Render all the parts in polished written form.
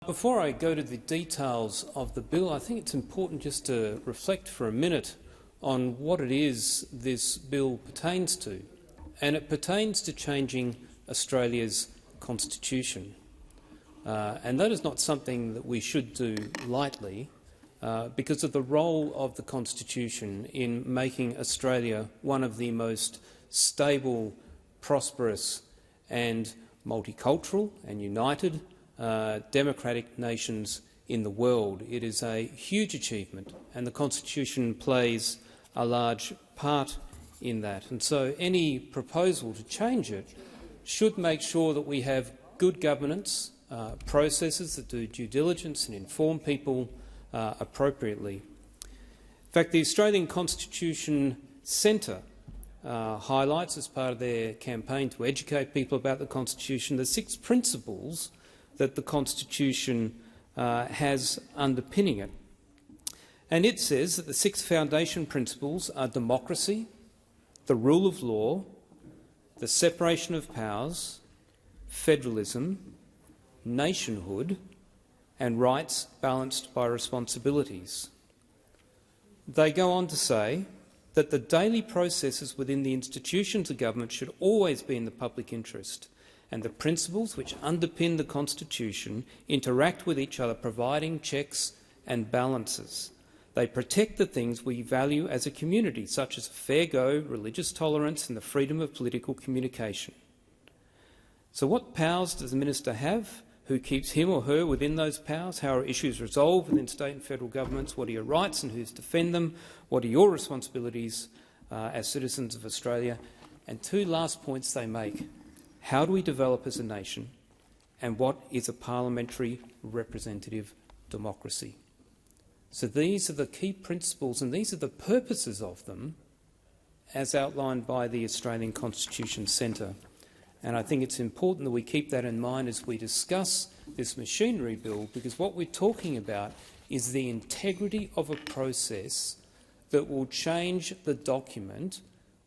Before I go to the details of the bill, I think it's important just to reflect for a minute on what it is this bill pertains to. And it pertains to changing Australia's constitution. And that is not something that we should do lightly because of the role of the constitution in making Australia one of the most stable, prosperous and multicultural and united democratic nations in the world. It is a huge achievement, and the Constitution plays a large part in that. And so any proposal to change it should make sure that we have good governance, processes that do due diligence and inform people appropriately. In fact, the Australian Constitution Centre highlights, as part of their campaign to educate people about the Constitution, the 6 principles that the Constitution has underpinning it. And it says that the 6 foundation principles are democracy, the rule of law, the separation of powers, federalism, nationhood, and rights balanced by responsibilities. They go on to say that the daily processes within the institutions of government should always be in the public interest, and the principles which underpin the Constitution interact with each other, providing checks and balances. They protect the things we value as a community, such as fair go, religious tolerance and the freedom of political communication. So what powers does the minister have? Who keeps him or her within those powers? How are issues resolved within state and federal governments? What are your rights and who's defend them? What are your responsibilities as citizens of Australia? And 2 last points they make. How do we develop as a nation, and what is a parliamentary representative democracy? So these are the key principles, and these are the purposes of them as outlined by the Australian Constitution Centre. And I think it's important that we keep that in mind as we discuss this machinery bill, because what we're talking about is the integrity of a process that will change the document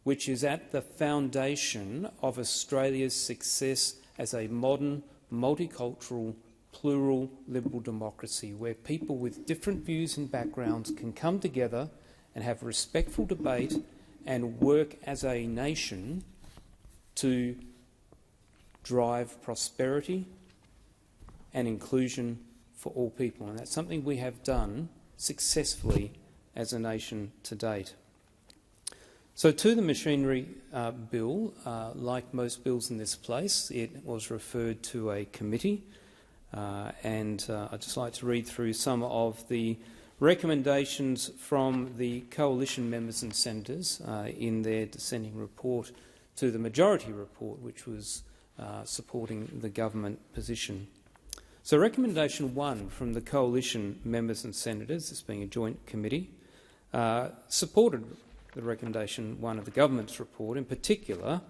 which is at the foundation of Australia's success as a modern, multicultural, plural, liberal democracy, where people with different views and backgrounds can come together and have respectful debate and work as a nation to drive prosperity and inclusion for all people. And that's something we have done successfully as a nation to date. So to the machinery bill, like most bills in this place, it was referred to a committee, and I'd just like to read through some of the recommendations from the coalition members and senators in their dissenting report to the majority report, which was supporting the government position. So recommendation 1 from the coalition members and senators, this being a joint committee, supported the recommendation 1 of the government's report, in particular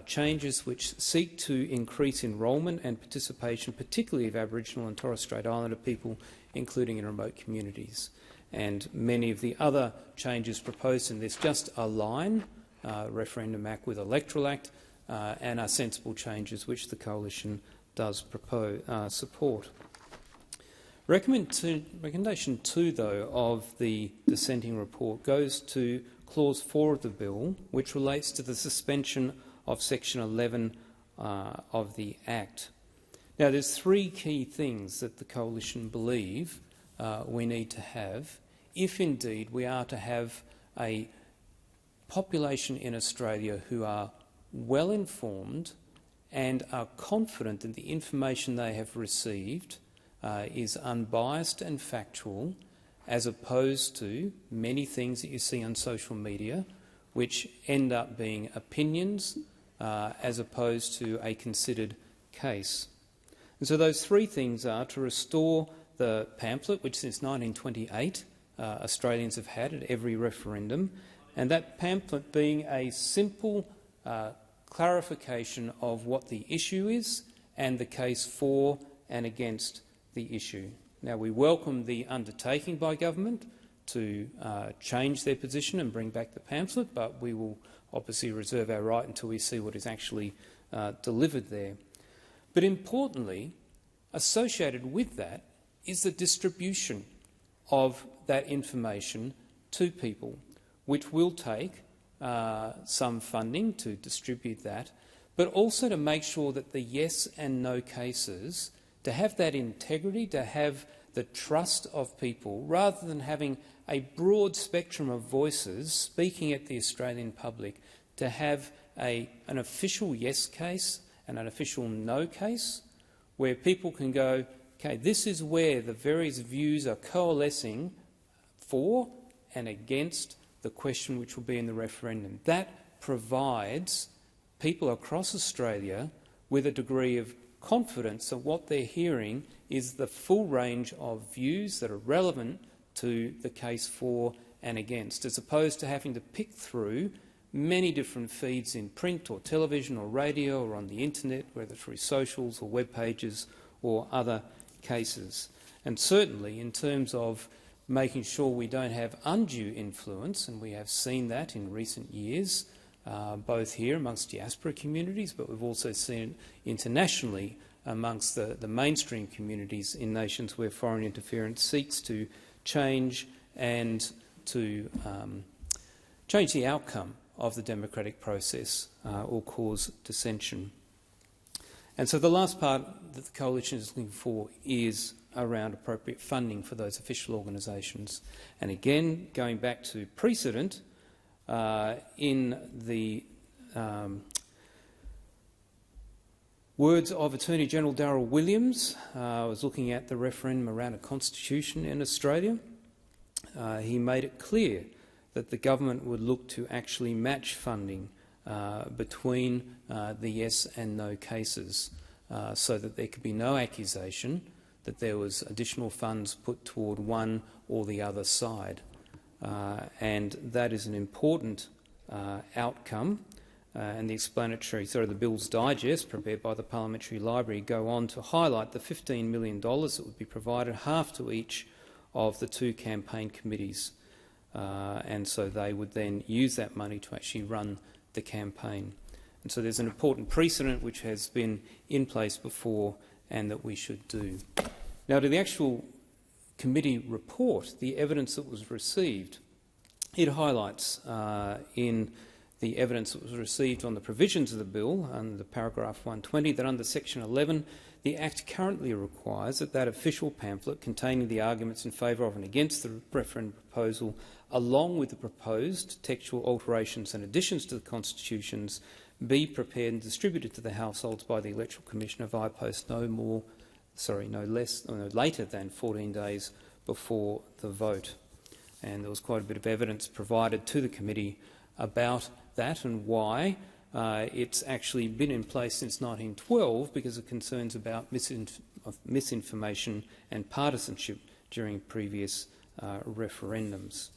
changes which seek to increase enrolment and participation, particularly of Aboriginal and Torres Strait Islander people, including in remote communities. And many of the other changes proposed in this just align Referendum Act with Electoral Act and are sensible changes which the coalition does support. Recommendation 2, though, of the dissenting report goes to Clause 4 of the bill, which relates to the suspension of Section 11 of the Act. Now, there's 3 key things that the coalition believe we need to have if indeed we are to have a population in Australia who are well informed and are confident that the information they have received is unbiased and factual, as opposed to many things that you see on social media which end up being opinions as opposed to a considered case. And so those 3 things are to restore the pamphlet, which since 1928 Australians have had at every referendum, and that pamphlet being a simple clarification of what the issue is and the case for and against the issue. Now, we welcome the undertaking by government to change their position and bring back the pamphlet, but we will obviously reserve our right until we see what is actually delivered there. But importantly, associated with that is the distribution of that information to people, which will take some funding to distribute that, but also to make sure that the yes and no cases, to have that integrity, to have the trust of people, rather than having a broad spectrum of voices speaking at the Australian public, to have an official yes case and an official no case, where people can go, okay, this is where the various views are coalescing for and against the question which will be in the referendum. That provides people across Australia with a degree of confidence that what they're hearing is the full range of views that are relevant to the case for and against, as opposed to having to pick through many different feeds in print or television or radio or on the internet, whether through socials or web pages or other cases. And certainly in terms of making sure we don't have undue influence, and we have seen that in recent years, both here amongst diaspora communities, but we've also seen it internationally amongst the mainstream communities in nations where foreign interference seeks to change and to change the outcome of the democratic process or cause dissension. And so the last part that the Coalition is looking for is around appropriate funding for those official organisations. And again, going back to precedent, in the words of Attorney General Darryl Williams, I was looking at the referendum around a constitution in Australia. He made it clear that the government would look to actually match funding between the yes and no cases, so that there could be no accusation that there was additional funds put toward one or the other side. And that is an important outcome. And the the Bill's Digest, prepared by the Parliamentary Library, go on to highlight the $15 million that would be provided, half to each of the two campaign committees. And so they would then use that money to actually run the campaign. And so there's an important precedent which has been in place before and that we should do. Now, to the actual committee report, the evidence that was received, it highlights in the evidence that was received on the provisions of the bill, under paragraph 120, that under section 11, the Act currently requires that official pamphlet containing the arguments in favour of and against the referendum proposal, along with the proposed textual alterations and additions to the constitutions, be prepared and distributed to the households by the Electoral Commissioner via post no later than 14 days before the vote. And there was quite a bit of evidence provided to the committee about that and why it's actually been in place since 1912, because of concerns about misinformation and partisanship during previous referendums.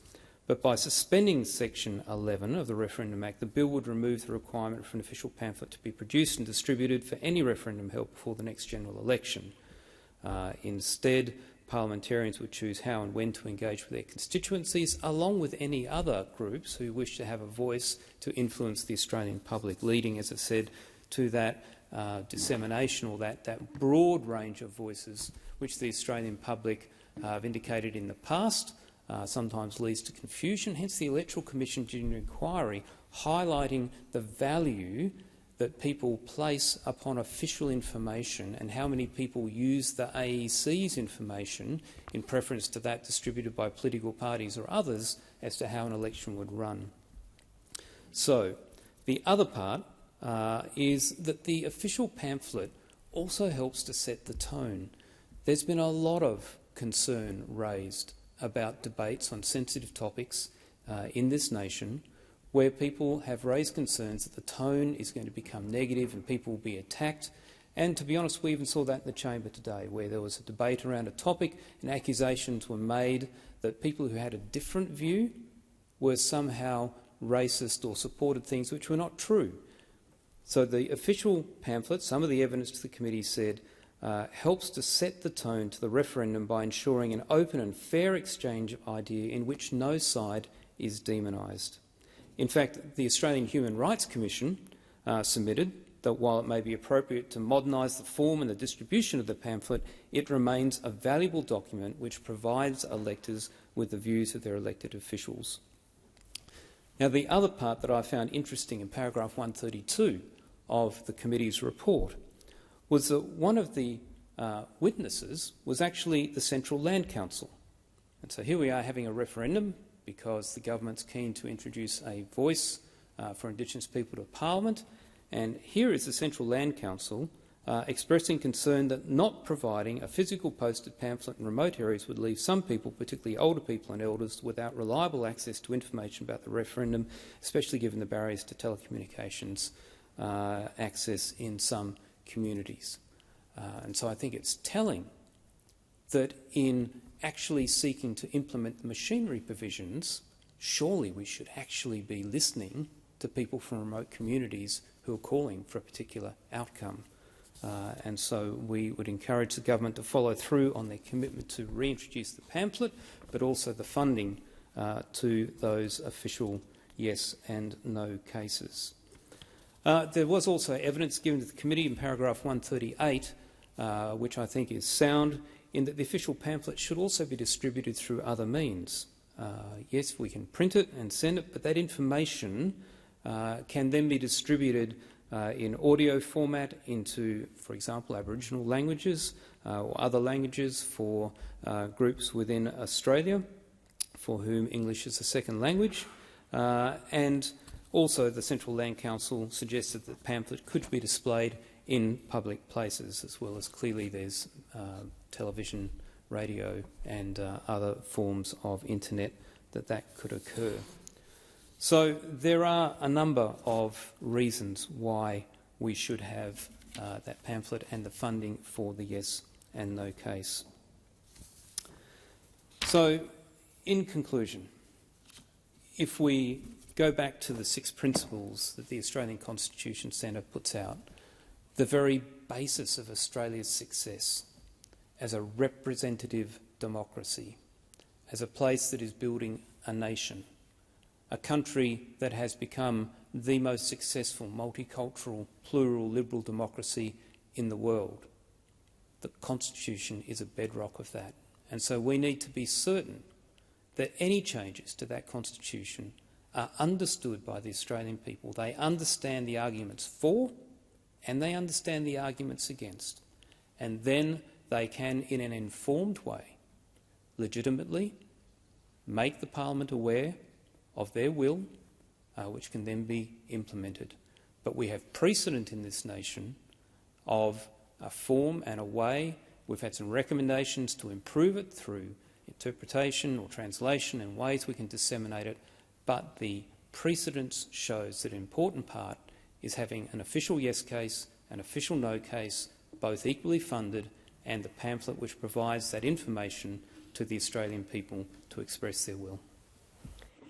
But by suspending Section 11 of the Referendum Act, the bill would remove the requirement for an official pamphlet to be produced and distributed for any referendum held before the next general election. Instead, parliamentarians would choose how and when to engage with their constituencies, along with any other groups who wish to have a voice to influence the Australian public, leading, as I said, to that dissemination or that broad range of voices which the Australian public have indicated in the past sometimes leads to confusion. Hence the Electoral Commission during the inquiry highlighting the value that people place upon official information and how many people use the AEC's information in preference to that distributed by political parties or others as to how an election would run. So the other part is that the official pamphlet also helps to set the tone. There's been a lot of concern raised about debates on sensitive topics in this nation, where people have raised concerns that the tone is going to become negative and people will be attacked. And to be honest, we even saw that in the chamber today, where there was a debate around a topic and accusations were made that people who had a different view were somehow racist or supported things which were not true. So the official pamphlet, some of the evidence to the committee said, helps to set the tone to the referendum by ensuring an open and fair exchange of idea in which no side is demonised. In fact, the Australian Human Rights Commission submitted that while it may be appropriate to modernise the form and the distribution of the pamphlet, it remains a valuable document which provides electors with the views of their elected officials. Now, the other part that I found interesting in paragraph 132 of the committee's report was that one of the witnesses was actually the Central Land Council. And so here we are having a referendum because the government's keen to introduce a voice for Indigenous people to Parliament. And here is the Central Land Council expressing concern that not providing a physical posted pamphlet in remote areas would leave some people, particularly older people and elders, without reliable access to information about the referendum, especially given the barriers to telecommunications access in some communities. And so I think it's telling that in actually seeking to implement the machinery provisions, surely we should actually be listening to people from remote communities who are calling for a particular outcome. And so we would encourage the government to follow through on their commitment to reintroduce the pamphlet, but also the funding to those official yes and no cases. There was also evidence given to the committee in paragraph 138, which I think is sound, in that the official pamphlet should also be distributed through other means. Yes, we can print it and send it, but that information can then be distributed in audio format into, for example, Aboriginal languages or other languages for groups within Australia for whom English is a second language. And also the Central Land Council suggested that the pamphlet could be displayed in public places, as well as clearly there's television, radio and other forms of internet that could occur. So there are a number of reasons why we should have that pamphlet and the funding for the yes and no case. So, in conclusion, if we go back to the 6 principles that the Australian Constitution Centre puts out, the very basis of Australia's success as a representative democracy, as a place that is building a nation, a country that has become the most successful multicultural, plural, liberal democracy in the world. The Constitution is a bedrock of that. And so we need to be certain that any changes to that Constitution are understood by the Australian people. They understand the arguments for and they understand the arguments against. And then they can, in an informed way, legitimately make the Parliament aware of their will, which can then be implemented. But we have precedent in this nation of a form and a way. We've had some recommendations to improve it through interpretation or translation and ways we can disseminate it, but the precedence shows that an important part is having an official yes case, an official no case, both equally funded, and the pamphlet which provides that information to the Australian people to express their will.